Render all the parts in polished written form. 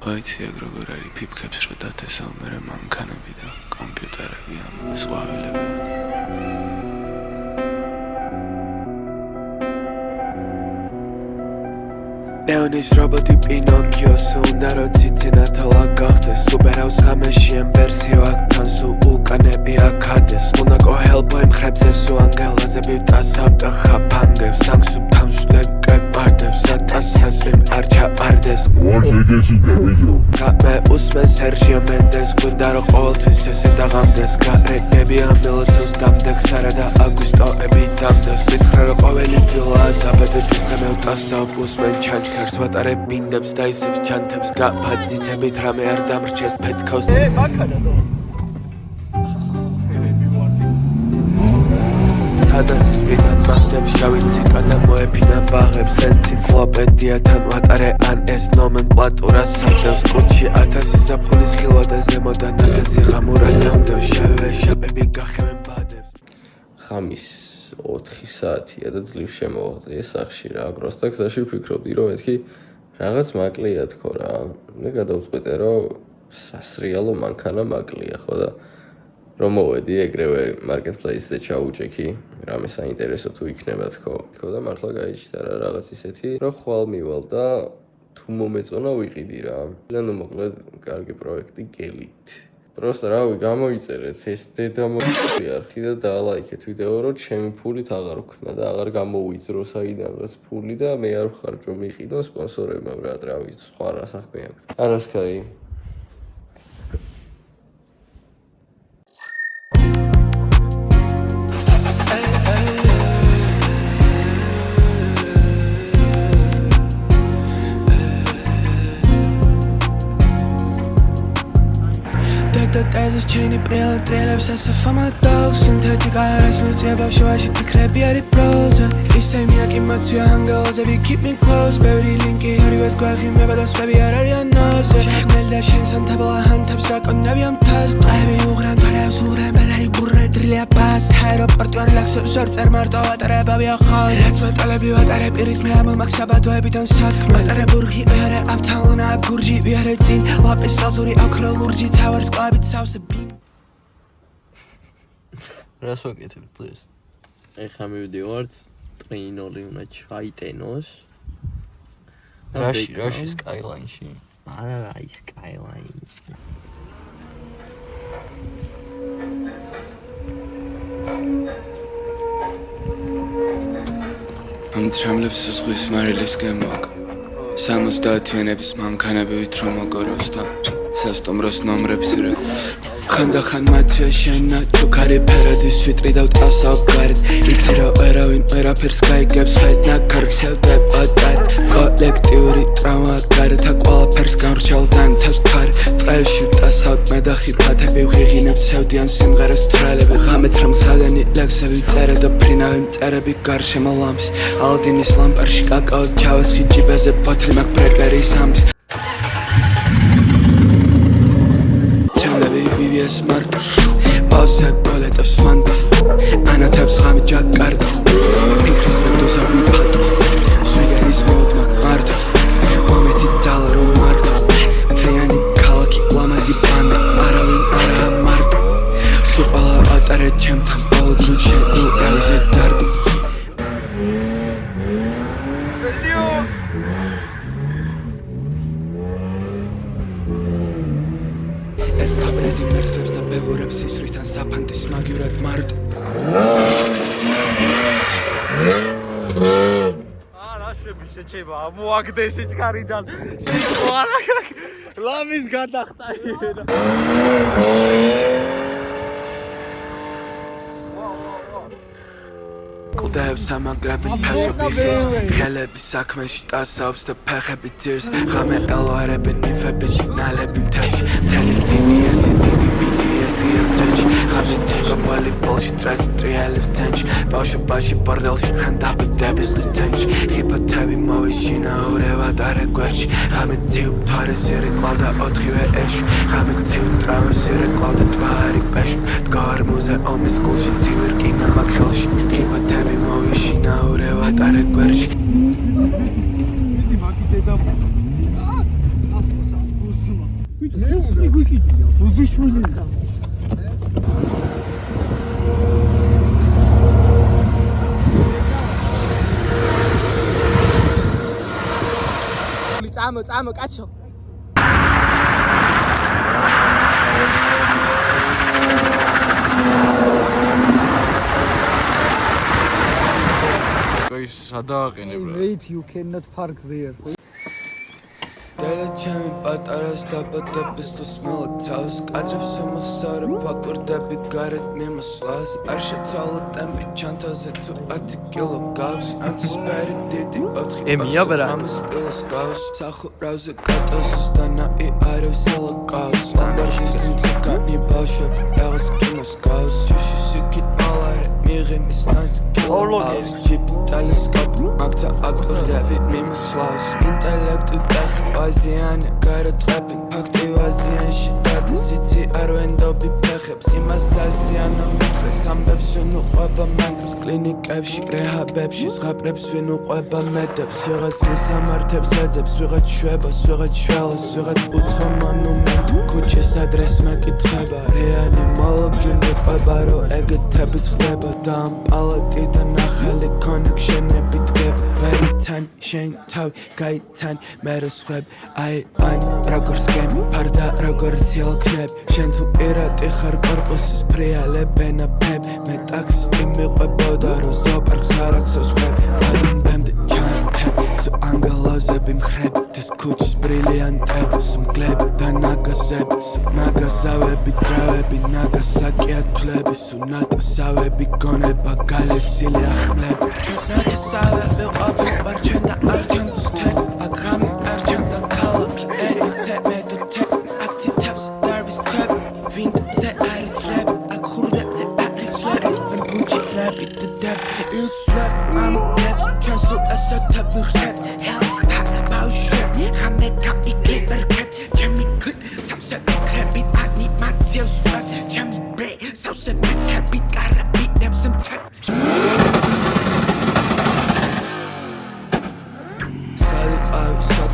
Vaitsi ეგ როგორ არის ფიფქებს რო დათესავ მე მანქანები და კომპიუტერები ამ სხვავილები. Neonis roboti Pinocchios უნდა რო ციცინათოლა გახდეს სუპერაუს ხამეში ამ ვერსიო აქ თან სულ ვულკანები აქადეს მონაკო ჰელბო ემხრებზე სუ ანგელოზები ვტასავ და ხაფანგებს სანქსუ თავშლები კეპარდებს სატასას ვიმ არ ჩაპარდეს მე უსმენ სერჟიო მენდეს გვინდა რო ყოველთვის ესე დაღამდეს გარეკები ამ მელოცავს დამდეგს არა და აგვისტოები დამდეს მითხრა რო ყოველი დილა დაბადების დღე მე ვტასავ უსმენ ჩანჩქერს ვატარებ ბინდებს და ისევ ჩანთებს გაფაძიცებით რამე არ დამრჩეს ფეთქავს სადასის ბიდან მახდებს შავი ციკა და მოეფინა ბაღებს ენციკლოპედიათან ვატარე ან ეს ნომენკლატურა სადევს კუჩი 1000 ზაფხულის ხილვა და ზემოდან ნადაზი ღამურა ნამდევს შავე შაპები გახევენ ბადებს ხამის 4 საათია და ძლივ შემოვაღწია სახში რა პროსტა გზაში ვფიქრობდი რომ მეთქი რაღაც მაკლია თქო რა მე გადავწყვეტე რომ სასრიალო მანქანა მაკლია ხო და რომ მოვედი ეგრევე მარკეტპლეისზე ჩაუჭექი რამე საინტერესო თუ იქნება თქო და მართლა გაიჩნდა რა რაღაც ისეთი რომ ხვალ მივალ და თუ მომეწონა ვიყიდი რა და ნუ მოკლედ კარგი პროექტი გელით Просто რავი გამოიწერეთ ეს დედამოწრი არხი და დაალაიქეთ ვიდეო რომ ჩემი ფულით აღარ ვქნა და აღარ გამოვიძრო საიდანღაც ფული და მე არ ვხარჯო მიყიდო სპონსორებმა რა რავი სხვა რა საქმე აქვს არასკარი There's a chain of trailers as if I'm a dog Synthetic eyes, roots, yeah, but show I should pick up your pros You say me, I keep my two angles, if you keep me close Baby, linky, how do you ask why you remember this, baby, I already know Check me, the shins on table, a hand taps, rock on every test Baby, you grand, but I'm so red, but I burre, really a pass High up, or to unlock some sorts, I'm marto, what I have, baby, a house That's what I'll be, what I have, it is me, I'm a max, but I have it on set What I have, burgi, we are uptown, I gurgi, we are a teen What is Sazuri, a crolurgi, towers, club, it's house რას ვაკეთებ დღეს? ეხლა მივდივართ ტრეინორი უნდა ჩაიტენოს. რაში სკაილაინში? არა, აი სკაილაინში. ამ ტრამლებს ზღვის მარილის გემოგ. 70-იანების მანქანები ვითრო მოგოროს და სასტომროს ნომრებს ირეკლოს. ხანდახან მათია შენა ჩუქარი ფერადის ვიტრი და ვტასავ გარეთ იცი რა ვერავინ ვერაფერს გაიგებს ხედ ნაქარგსევდებოდარ კოლექტიური ტრავმა გარეთა ყველაფერს გამრჩევლთან თავს ფარ ტყეებში ვტასავ მე და ხიფათები ვღიღინებ სევდიან სიმღერას თრალები ღამეთ რომ სადენი ლექსები წერე და ფრინავი მწერები გარშემო ლამის ალდინის ლამპარში კაკაო ჩავასხი ჯიბეზე ბოთლი მაგ ბრეკერის ამის Smart, bossa boletov fanta, anatevs xami jakarta, pikris meduza vipato, suigeris modma marto, mometi dala ro marto, tliani kalaki lamazi banda, aravin ara marto, suqala atare chemtan bol kluche u elze dardo. Establezi merchlebs da beghurebs isristan zapandis magyureb mart Ara shvebi shecheba amoagdes ichkaridan ara lavis gadaxta ena Კლდეებს ამაგრები ფესობი ხის ხელები საქმეში ტასავს და ფეხები ძირს ღამე ელოერები ნიფები სიგნალები მთებში მთელი დიმიესი დიდი PTSD აბჯეში ღამე დისკოპალი პოლში ტრასტრიალებს ცენტში ბავშვობაში ბორდელში ხანდაბიდების ლიცენში ხიფათები მოვიშინა ურევად არე გვერდში ღამე ძივ მთვარე სირეკლავდა 4-ვე ეშვი ღამე ძივ ტრავებს სირეკლავდა ტბა არი პეშვი დგარ მუზეუმის გულში ძივ რკინა მაგ ხელში ხიფათები მოვიშინა ურევად არე გვერდში წამო კაცო Wait, you cannot park there. Dada ჩემი პატარას დაბადების დღის მელათავს კადრებს უმახსოვრებ ვაკურდები გარეთ მიმოსვლას არ შეცვალო ტემპი ჩანთაზე თუ 10 კილო გავს ანთისფერი დიდი 4 ამის პილოს გავს სახურავზე კატოზის და ნაიარევ სელოკავს ლამბორგის თუმცაგანი ბავშვები რაღაც კინოს გავს ჯიში სიკით მალარე მიღიმის ნაზი კილოს ჯიპ ტელესკოპი მაგთა აკურდები მიმოსვლას ინტელექტი ტექნიკა Aziyane garatqabi aktiv aziyanshi dadisitsi arvendobi pexebs imas aziyano mikres ambebs vin uqveba mendebs klinikebshi rehabebshi zghaprebs vin uqveba medebs vიღაც მისამართებს ეძებს ვიღაც შვებას ვიღაც შველას ვიღაც უცხო მონუმენტი ქუჩის ადრესს მეკითხება რეანიმოლოგი მიყვება რომ ეგეთებიც ხდება და ამ პალატიდან ახალი კონექშენები დგება ვერითან შენ თავი გაიცანი მე რა სხვები აი როგორც გემი ფარდა როგორც ილქნებ შენ თუ პირატი ხარ კორპუსის ფრიალებენ აფებ მე ტაქსისტი მიყვებოდა რომ ზოპარკს არ აქვს სხვები ადუნბემდე ჩანთებ სუ ანგელოზები მხრებ ეს ქუჩის ბრილიანტები სუ მკლები და ნაგაზები სუ ნაგაზავები ძრავები ნაგასაკი ათვლები სუ ნატოსავები გონება გალესილი ახმლები ჩვენ ნატოსავები ყოფილ ვარ ჩვენ და არ ჩვენ დუსთები აქ ღამი არ ჩვენ და ქალაქი ენოზე მე თუ თე აქტიტებს დარბის ქვები ვინტებზე არ იცვლები აქ ხურდებზე არ იცვლები ვენ ბუჩი ძლები და დები ილსვლები ამგები ჩვენ სულ ესეთები ხდები ჰელსთან ბავშვები ღამე გაიგებერგები ჩემი კლიპ სავსები ხრები ანიმაციებს ვხვები ჩემი ბრე სავსები ხრები კარაბინებს მთები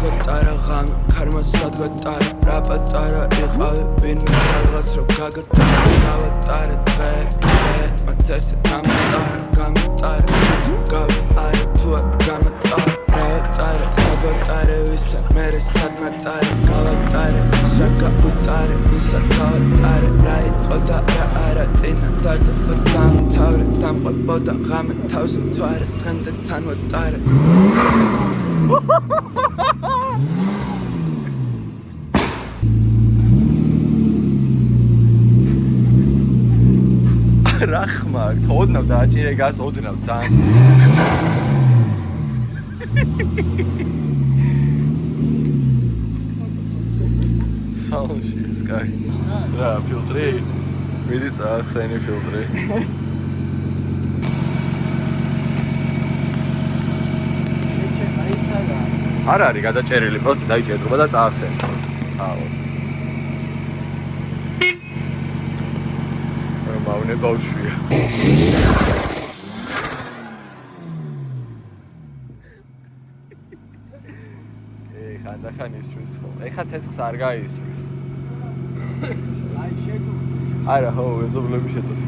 სადღატარა ღამე ქარმა სადღატარა რა პატარა იყავი ვინმე სადღაც რო გაგატარა გავატარე დღე მათ ესე გამატარა გავი არ თუ გამატარა გავატარე სადღატარე ვისთან მერე სადმატარე გავატარე ის რა გაუტარე ისა გავატარე რა იყო და რა არა წინა დადაბა დამთავრე დამყვებოდა ღამე თავზე მთვარე დღემდე თან ვატარე Rachma, odnav dačire gas odnav can. Salši, skaj. Da, filtri. Vidi se, sejni filtri. არ არის გადაჭერილი, პროსტი დაიჭერდება და წაახსენე. აუ. მავნე ბავშვია. ხანდახან ისვრის ხო. ეხა ცეცხლს არ გაისვრის. აი შეგო. არა, ხო, ეზობლები შეწოდი.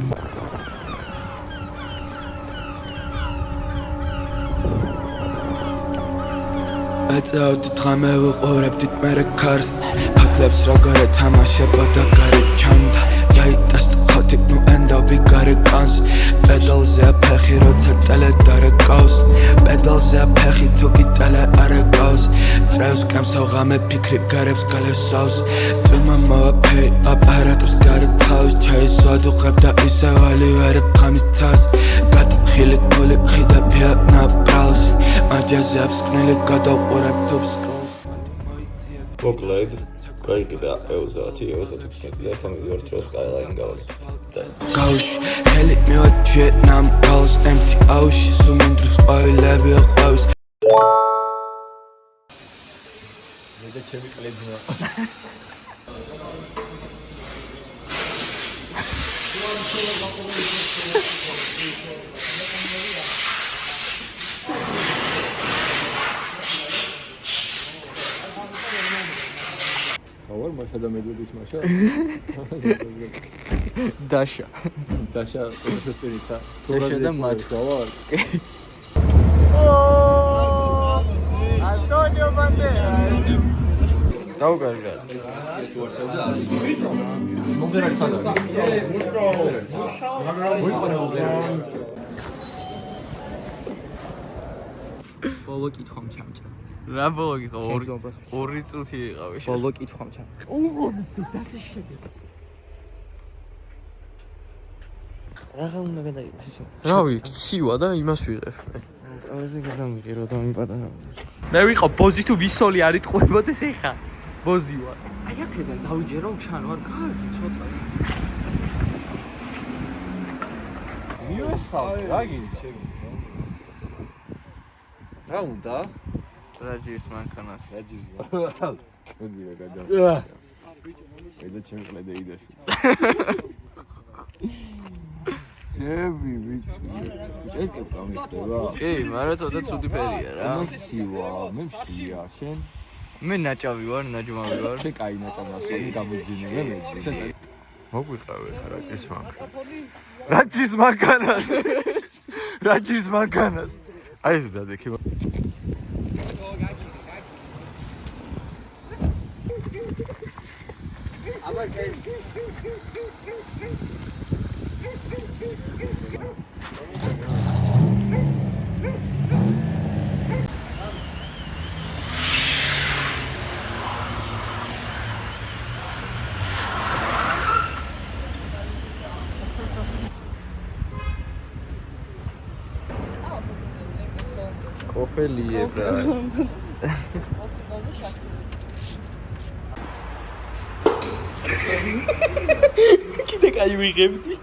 ეწეოდით ღამე ვუყურებდით მერე ქარს ფათლებს როგორ ეთამაშებოდა გარეთ ჩანდა გაიტას ხოთი ნუ ენდობი გარე კანს პედალზე აფეხი როცა ტელე დარეკავს პედალზე აფეხი თუ გიტელე არეკავს წრევს კამსო ღამე ფიქრი გარებს გალესავს წვიმა მოვაფეი აპარატებს გარეთ თავს ჩაისვად უყებ და ისე ვალი ვერებ ღამის თავს გადახილი გული ხიდა ფიანა ბრავს აჯაზე აფსკნელი გადავყურებ თობს მოკლედ გაიგდა EUZ-10 და თამიდორ დროს ყაილაინ გავაკეთეთ გაუშ ხელი მივად ვიეტნამ გალს empty აუში სუმინდროს ყაილები აყვავს მე ჩემი კლებია ავარ მაშა და მედვედის მაშა. Dasha. დაშა შესწირიცა. Dasha და მათ. ავარ. Antonio Banderas. დაუკარგა. მომდერაკი სადა. ბოლო კითხვამ ჩამჭრა. რა ბოლო გიყო? შეგრძნობას. 2 წუთი იყავი. ბოლო კითხვამ ჩამჭრა. რაღა უნდა გადაიღო? რავი, ცივა და იმას ვიღებ. ყველაზე გადამიღირო და მიპატარა. მე ვიყო ბოზი თუ ვისოლი არ იტყუებოდეს ეხა. ბოზი ვარ. აი აქედან დავიჯერო ჩანო არ გააჩი ცოტა. მიესალ, რა გინდა? რა უნდა? რაჯის მანქანას. რაჯის. მოდი რა გადა. ედა ჩემყლე და იდაში. ჯები ვიცი. ეს კი გამიხდება. კი, მაგრამ ცოტა ცუდი ფერია რა. ცივა, მე შია, შენ მე ნაჭავი ვარ, ნაჯმავი ვარ. შენ კაი ნაჭამასწონი გამოძინე მე მეძინე. მოგვიყავე ხა რაჯის მანქანას. რაჯის მანქანას. რაჯის მანქანას. აი ეს დადექი. აბა შენ კოფელიე ბრა. კიდე კაი ვიღებდი.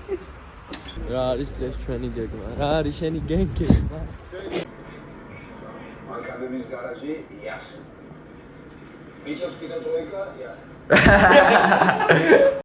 რა არის დღეს ჩვენი გეგმა? რა არის შენი გეგმა? Академიის гаражი იას. მიჭობს კიდე ტროიკა იას.